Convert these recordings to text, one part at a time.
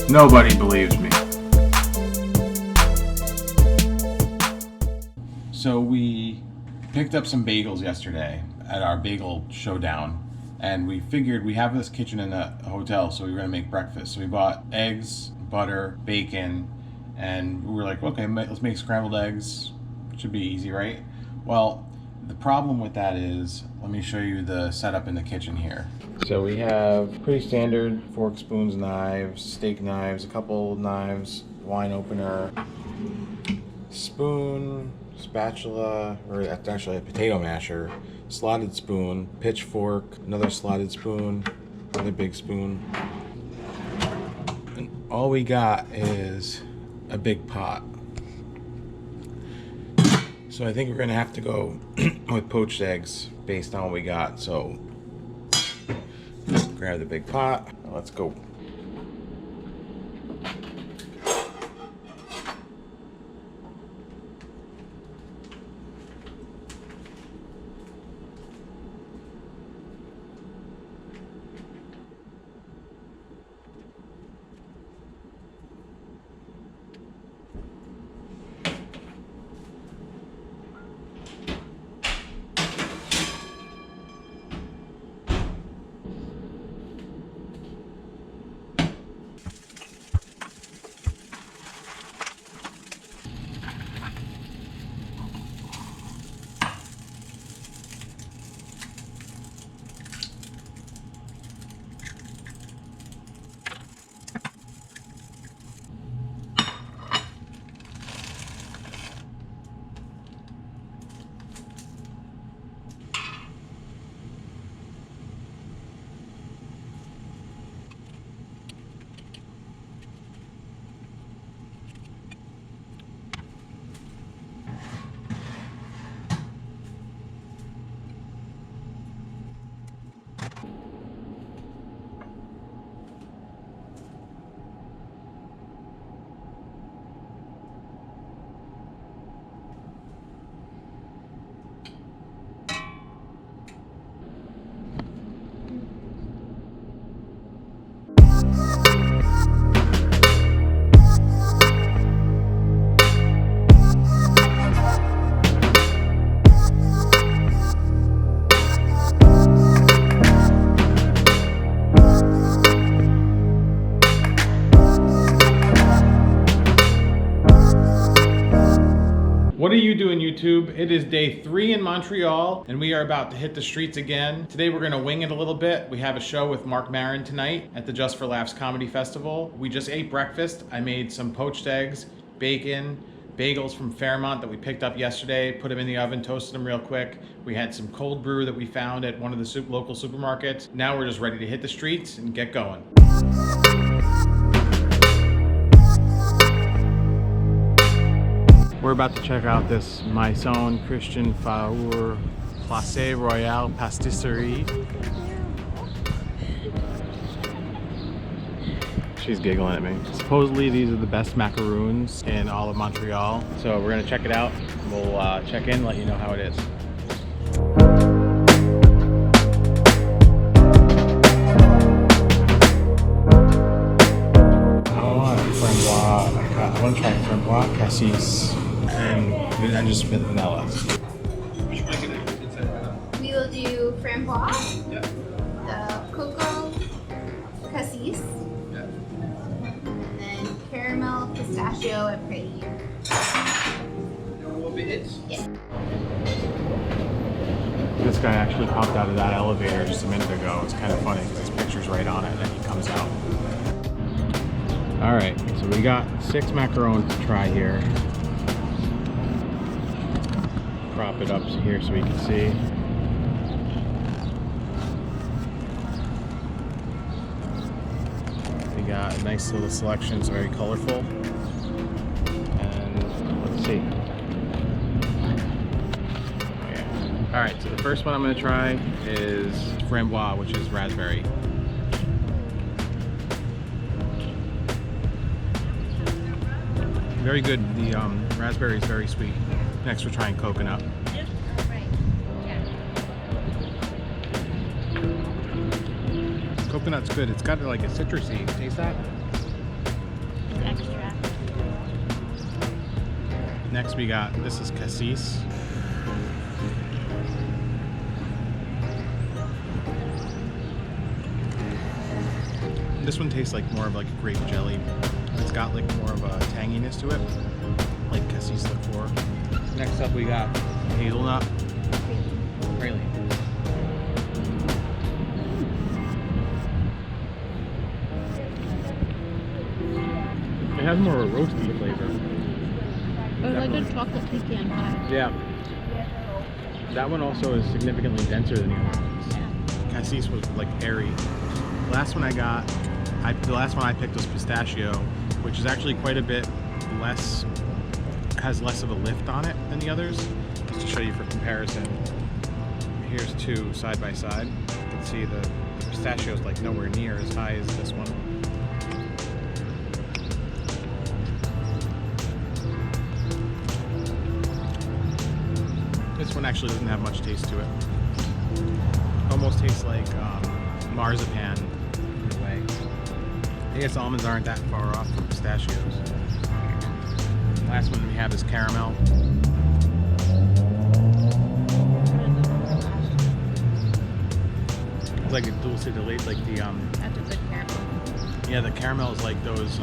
Nobody believes me. So we picked up some bagels yesterday at our bagel showdown, and we figured we have this kitchen in the hotel, so we were gonna make breakfast. So we bought eggs, butter, bacon, and we were like, okay, let's make scrambled eggs. It should be easy, right? Well, the problem with that is, let me show you the setup in the kitchen here. So we have pretty standard fork, spoons, knives, steak knives, a couple knives, wine opener, spoon, spatula, or that's actually a potato masher, slotted spoon, pitchfork, another slotted spoon, another big spoon. And all we got is a big pot. So I think we're gonna have to go with poached eggs based on what we got. So grab the big pot, let's go. What are you doing, YouTube? It is day 3 in Montreal, and we are about to hit the streets again. Today we're gonna wing it a little bit. We have a show with Marc Maron tonight at the Just for Laughs Comedy Festival. We just ate breakfast. I made some poached eggs, bacon, bagels from Fairmount that we picked up yesterday, put them in the oven, toasted them real quick. We had some cold brew that we found at one of the local supermarkets. Now we're just ready to hit the streets and get going. We're about to check out this Maison Christian Faure Place Royale Pastisserie. She's giggling at me. Supposedly these are the best macarons in all of Montreal. So we're gonna check it out. We'll check in, let you know how it is. I want Framboise. I want to try Framboise, Cassis, and just with vanilla. We will do Framboise, Yep. the cocoa, Cassis, Yep. and then caramel, pistachio, and praline. Will be it. Yeah. This guy actually popped out of that elevator just a minute ago. It's kind of funny because his picture's right on it and then he comes out. All right, so we got 6 macarons to try here. Prop it up here so we can see. We got a nice little selection, it's very colorful. And let's see. Oh, yeah. All right, so the first one I'm gonna try is Framboise, which is raspberry. Very good. The raspberry is very sweet. Next, we're trying coconut. Coconut's good. It's got like a citrusy. Taste that? It's extra. Next, we got, this is Cassis. This one tastes like more of like a grape jelly. It's got like more of a tanginess to it, like Cassis Faure. Next up, we got hazelnut. Praline. It has more of a roasty flavor. Or like a chocolate pecan pie. Yeah. That one also is significantly denser than the other ones. Cassis was like airy. The last one I picked was Pistachio, which is actually quite a bit less, has less of a lift on it than the others. Just to show you for comparison, here's two side by side. You can see the pistachio is like nowhere near as high as this one. This one actually doesn't have much taste to it. Almost tastes like marzipan in a way. I guess almonds aren't that far off from pistachios. Last one we have is caramel. It's like a dulce de leche, like the That's a good caramel. yeah, the caramel is like those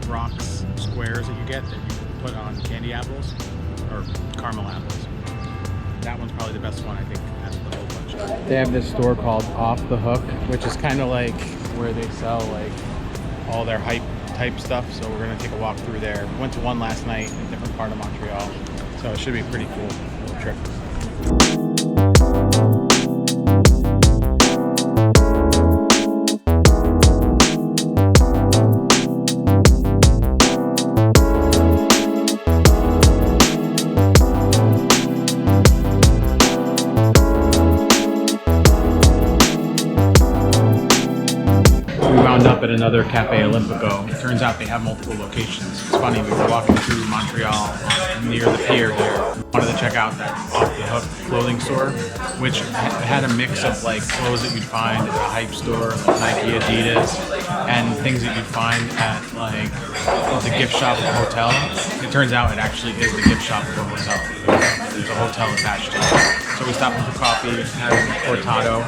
rocks squares that you get that you put on candy apples or caramel apples. That one's probably the best one, I think, out of the whole bunch. They have this store called Off the Hook, which is kind of like where they sell like all their hype type stuff. So we're gonna take a walk through there. We went to one last night in a different part of Montreal, so it should be a pretty cool little trip. Up at another Cafe Olimpico. It turns out they have multiple locations. It's funny, we were walking through Montreal near the pier here. Wanted to check out that Off the Hook clothing store, which had a mix of like clothes that you'd find at a hype store, like Nike, Adidas, and things that you'd find at like the gift shop of a hotel. It turns out it actually is the gift shop of a hotel. There's a hotel attached to it. So we stopped for coffee, had Cortado,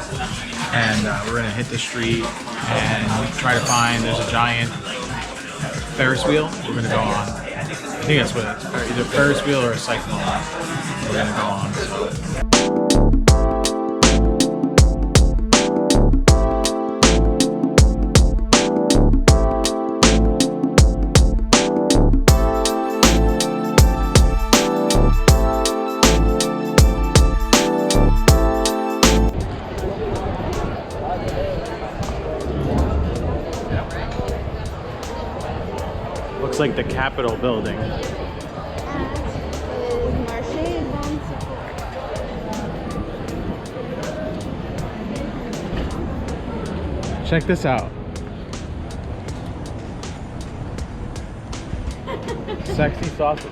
and we're gonna hit the street and try to find, there's a giant Ferris wheel we're gonna go on. I think that's what it is, either Ferris wheel or a cyclone we're gonna go on. So. Looks like the Capitol building. Check this out. Sexy sausage.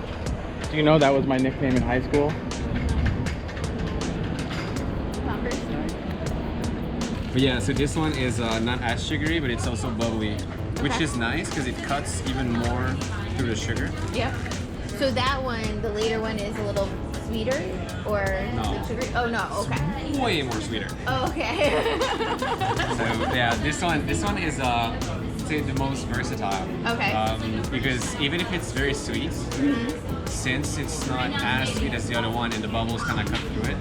Do you know that was my nickname in high school? But yeah, so this one is not as sugary, but it's also bubbly, which is nice because it cuts even more through the sugar. Yep. So that one, the later one, is a little sweeter, or like sugary? Oh no, okay. Way more sweeter. Oh, okay. So yeah, this one is say the most versatile. Okay. Because even if it's very sweet, since it's not as sweet as the other one and the bubbles kind of cut through it,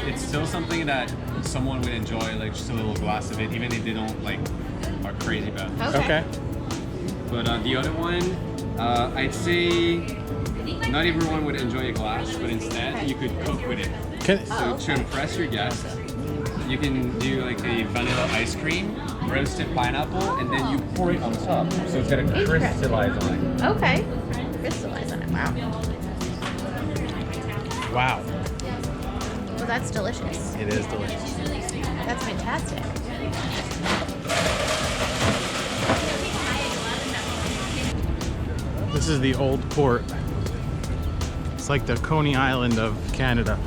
it's still something that someone would enjoy, like just a little glass of it, even if they don't like are crazy about it. Okay. But the other one, I'd say not everyone would enjoy a glass, but instead you could cook with it. So to impress your guests, you can do like a vanilla ice cream, roasted pineapple, and then you pour it on top. So it's gonna crystallize on it. Okay. Crystallize on it. Wow. Wow. Well, that's delicious. It is delicious. That's fantastic. This is the old port. It's like the Coney Island of Canada.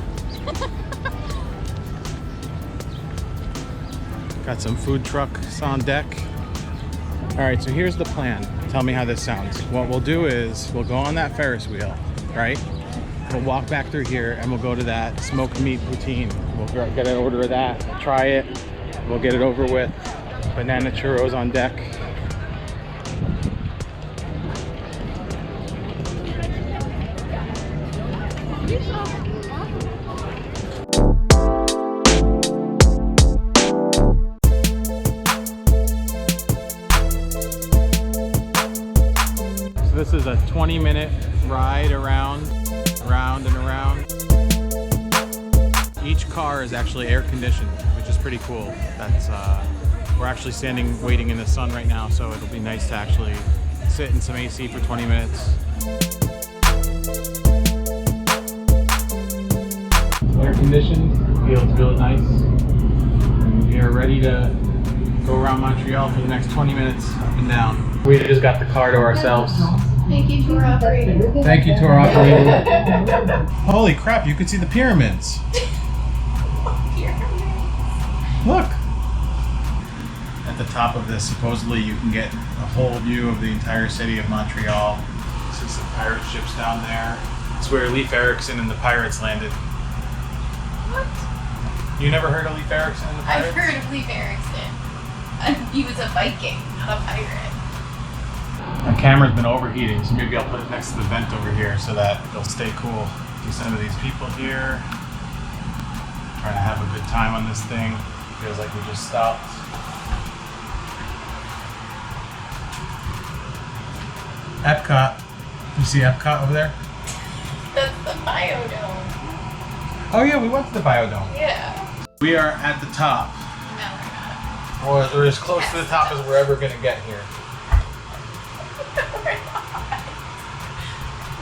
Got some food trucks on deck. All right, so here's the plan. Tell me how this sounds. What we'll do is we'll go on that Ferris wheel, right? We'll walk back through here and we'll go to that smoked meat poutine. We'll get an order of that, try it. We'll get it over with. Banana churros on deck. This is a 20-minute ride around and around. Each car is actually air conditioned, which is pretty cool. That's we're actually waiting in the sun right now, so it'll be nice to actually sit in some AC for 20 minutes. Air conditioned, feels really nice. We are ready to go around Montreal for the next 20 minutes up and down. We just got the car to ourselves. Thank you, tour operator. Thank you, tour operator. Holy crap, you can see the pyramids. Look. At the top of this, supposedly you can get a whole view of the entire city of Montreal. See some pirate ships down there. It's where Leif Erikson and the pirates landed. What? You never heard of Leif Erikson and the pirates? I've heard of Leif Erikson. He was a Viking, not a pirate. My camera's been overheating, so maybe I'll put it next to the vent over here so that it'll stay cool. See some of these people here. Trying to have a good time on this thing. Feels like we just stopped. Epcot. You see Epcot over there? That's the Biodome. Oh yeah, we went to the Biodome. Yeah. We are at the top. No, we're not. Or we're as close to the top as we're ever going to get here.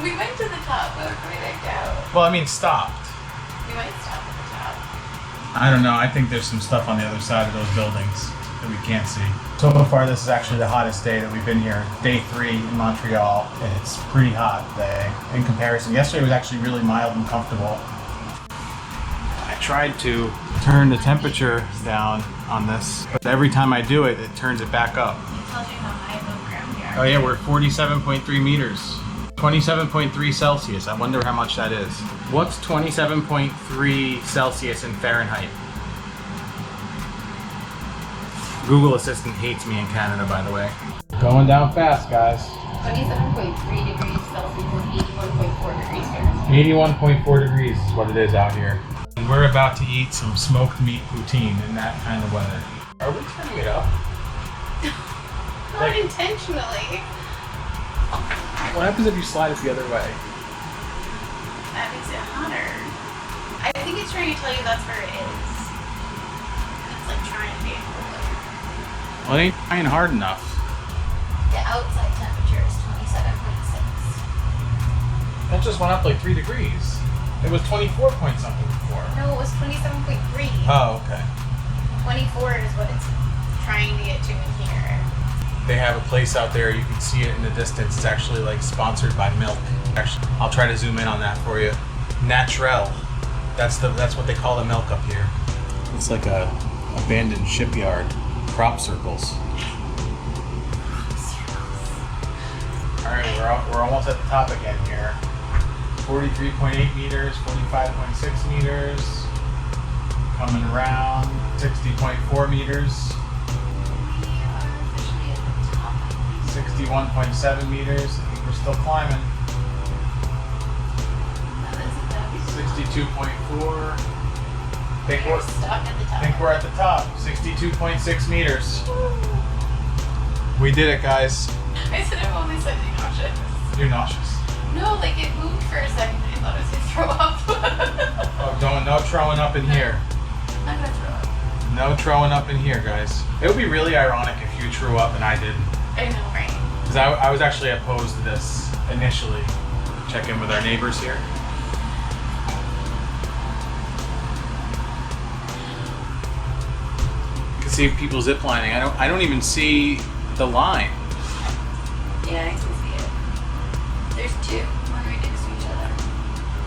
We went to the top, but we're coming back down. Well, I mean stopped. We might stop at the top. I don't know. I think there's some stuff on the other side of those buildings that we can't see. So far, this is actually the hottest day that we've been here. Day 3 in Montreal, and it's pretty hot today in comparison. Yesterday was actually really mild and comfortable. I tried to turn the temperature down on this, but every time I do it, it turns it back up. It tells you how high above ground we are. Oh yeah, we're at 47.3 meters. 27.3 Celsius. I wonder how much that is. What's 27.3 Celsius in Fahrenheit? Google Assistant hates me in Canada, by the way. Going down fast, guys. 27.3 degrees Celsius and 81.4 degrees Fahrenheit. 81.4 degrees is what it is out here. And we're about to eat some smoked meat poutine in that kind of weather. Are we turning it up? Not intentionally. What happens if you slide it the other way? That makes it hotter. I think it's trying to tell you that's where it is. It's like trying to be colder. Well, it ain't trying hard enough. The outside temperature is 27.6. That just went up like 3 degrees. It was 24 point something before. No, it was 27.3. Oh, okay. 24 is what it's trying to get to in here. They have a place out there, you can see it in the distance. It's actually like sponsored by milk. Actually, I'll try to zoom in on that for you. Naturel. That's what they call the milk up here. It's like a abandoned shipyard. Crop circles. Alright, we're almost at the top again here. 43.8 meters, 45.6 meters. Coming around 60.4 meters. 61.7 meters. I think we're still climbing. 62.4. Think we're at the top. 62.6 meters. We did it, guys. I said I'm only slightly nauseous. You're nauseous. No, like it moved for a second. I thought I was gonna throw up. Oh, no throwing up in here. I'm gonna throw up. No throwing up in here, guys. It would be really ironic if you threw up and I didn't. I know, right? Because I was actually opposed to this initially. Check in with our neighbors here. see people ziplining. I don't even see the line. Yeah, I can see it. There's two, one right next to each other.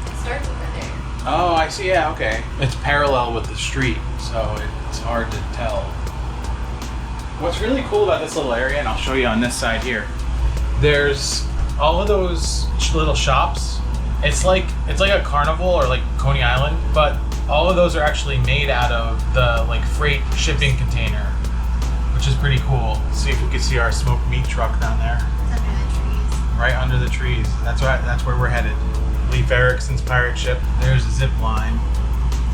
It starts over there. Oh, I see. Yeah, okay. It's parallel with the street, so it's hard to tell. What's really cool about this little area, and I'll show you on this side here, there's all of those little shops. It's like a carnival or like Coney Island, but all of those are actually made out of the like freight shipping container, which is pretty cool. Let's see if we can see our smoked meat truck down there. It's under the trees. Right under the trees. That's where we're headed. Leif Erikson's pirate ship. There's a zip line,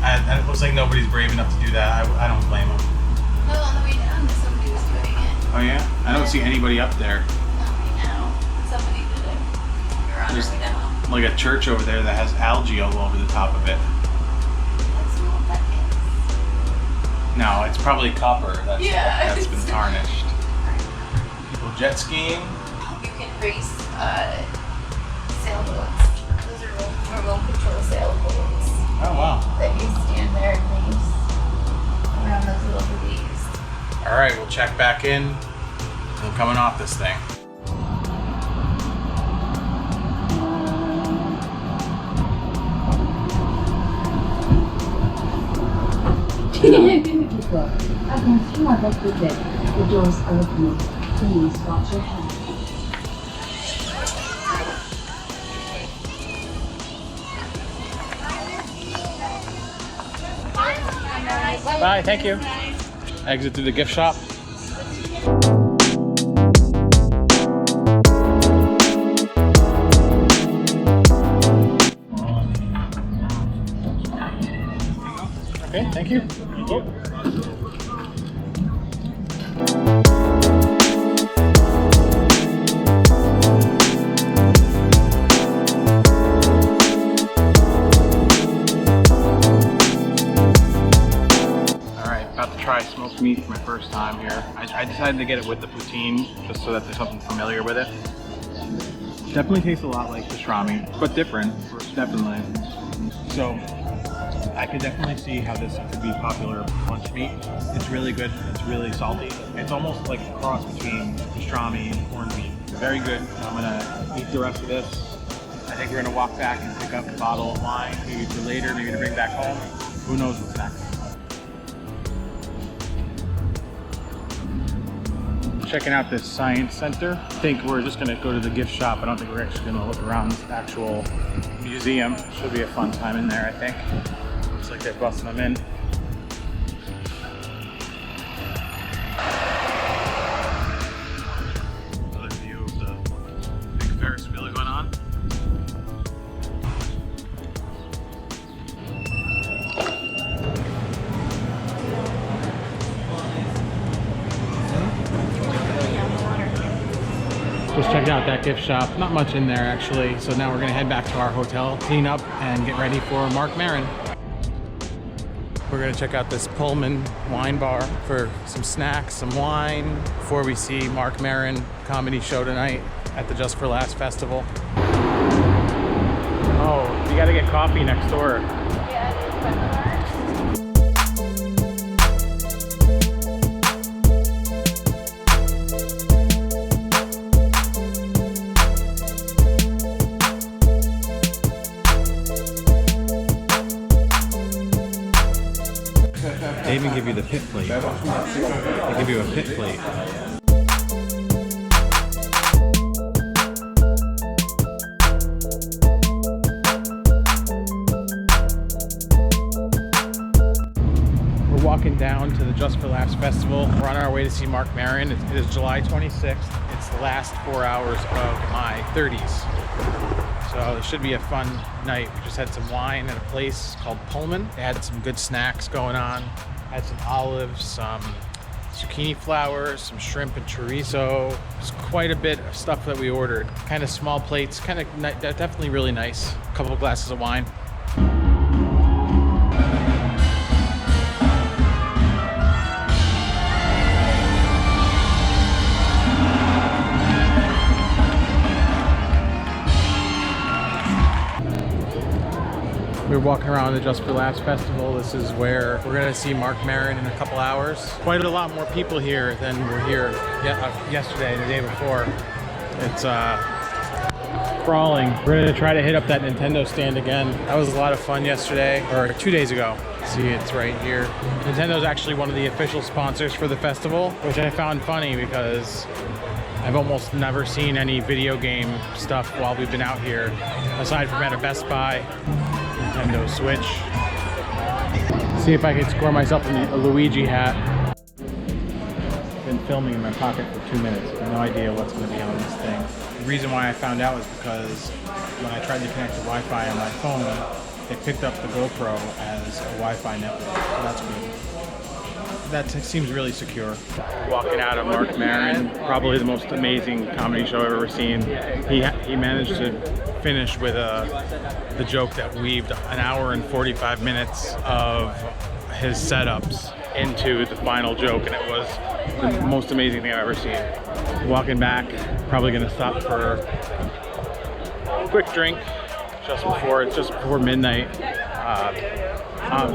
and it looks like nobody's brave enough to do that. I don't blame them. No, on the way down, somebody was doing it. Oh yeah? I don't see anybody up there. Not right now. Somebody did it. We're on our way down. Like a church over there that has algae all over the top of it. Let's know what that is. No, it's probably copper that's been it's- tarnished. People jet skiing. You can race sailboats. Those are remote control sailboats Oh wow. that you stand there and race around those little buoys. All right, we'll check back in. We're coming off this thing. Attention avec le deck. The doors are opening. Please watch your hand. Bye, thank you. Exit through the gift shop. Okay, thank you. Thank you. Try smoked meat for my first time here. I decided to get it with the poutine just so that there's something familiar with it. Definitely tastes a lot like pastrami, but different, definitely. So I could definitely see how this could be popular lunch meat. It's really good, it's really salty. It's almost like a cross between pastrami and corned beef. Very good. I'm gonna eat the rest of this. I think we're gonna walk back and pick up a bottle of wine, maybe for later, maybe to bring back home. Who knows what's next. Checking out this science center. I think we're just gonna go to the gift shop. I don't think we're actually gonna look around the actual museum. Should be a fun time in there, I think. Looks like they're busting them in. Another view of the big Ferris wheel going on. Just checked out that gift shop. Not much in there actually. So now we're gonna head back to our hotel, clean up, and get ready for Marc Maron. We're gonna check out this Pullman Wine Bar for some snacks, some wine, before we see Marc Maron comedy show tonight at the Just for Laughs festival. Oh, you gotta get coffee next door. Yeah, it is fun. They even give you the pit plate. They give you a pit plate. We're walking down to the Just for Laughs festival. We're on our way to see Marc Maron. It is July 26th. It's the last 4 hours of my 30s. So it should be a fun night. We just had some wine at a place called Pullman. They had some good snacks going on. Had some olives, some zucchini flowers, some shrimp and chorizo. It's quite a bit of stuff that we ordered. Kind of small plates, kind of definitely really nice. A couple of glasses of wine. We're walking around the Just for Laughs Festival. This is where we're gonna see Marc Maron in a couple hours. Quite a lot more people here than were here yesterday and the day before. It's crawling. We're gonna try to hit up that Nintendo stand again. That was a lot of fun yesterday, or 2 days ago. See, it's right here. Nintendo's actually one of the official sponsors for the festival, which I found funny because I've almost never seen any video game stuff while we've been out here, aside from at a Best Buy. Nintendo Switch. See if I can score myself a Luigi hat. Been filming in my pocket for 2 minutes. I have no idea what's going to be on this thing. The reason why I found out was because when I tried to connect the Wi-Fi on my phone, it picked up the GoPro as a Wi-Fi network. So that's good. That seems really secure. Walking out of Marc Maron, probably the most amazing comedy show I've ever seen. He managed to finish with the joke that weaved an hour and 45 minutes of his setups into the final joke, and it was the most amazing thing I've ever seen. Walking back, probably gonna stop for a quick drink just before midnight.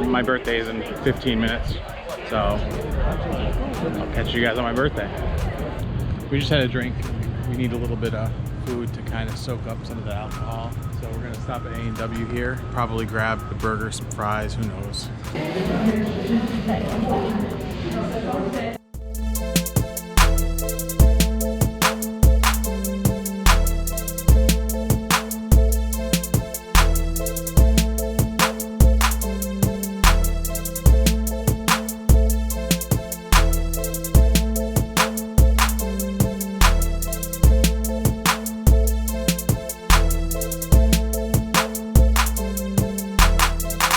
My birthday is in 15 minutes. So I'll catch you guys on my birthday. We just had a drink. We need a little bit of food to kind of soak up some of the alcohol. So we're gonna stop at A&W here. Probably grab the burger, some fries, who knows.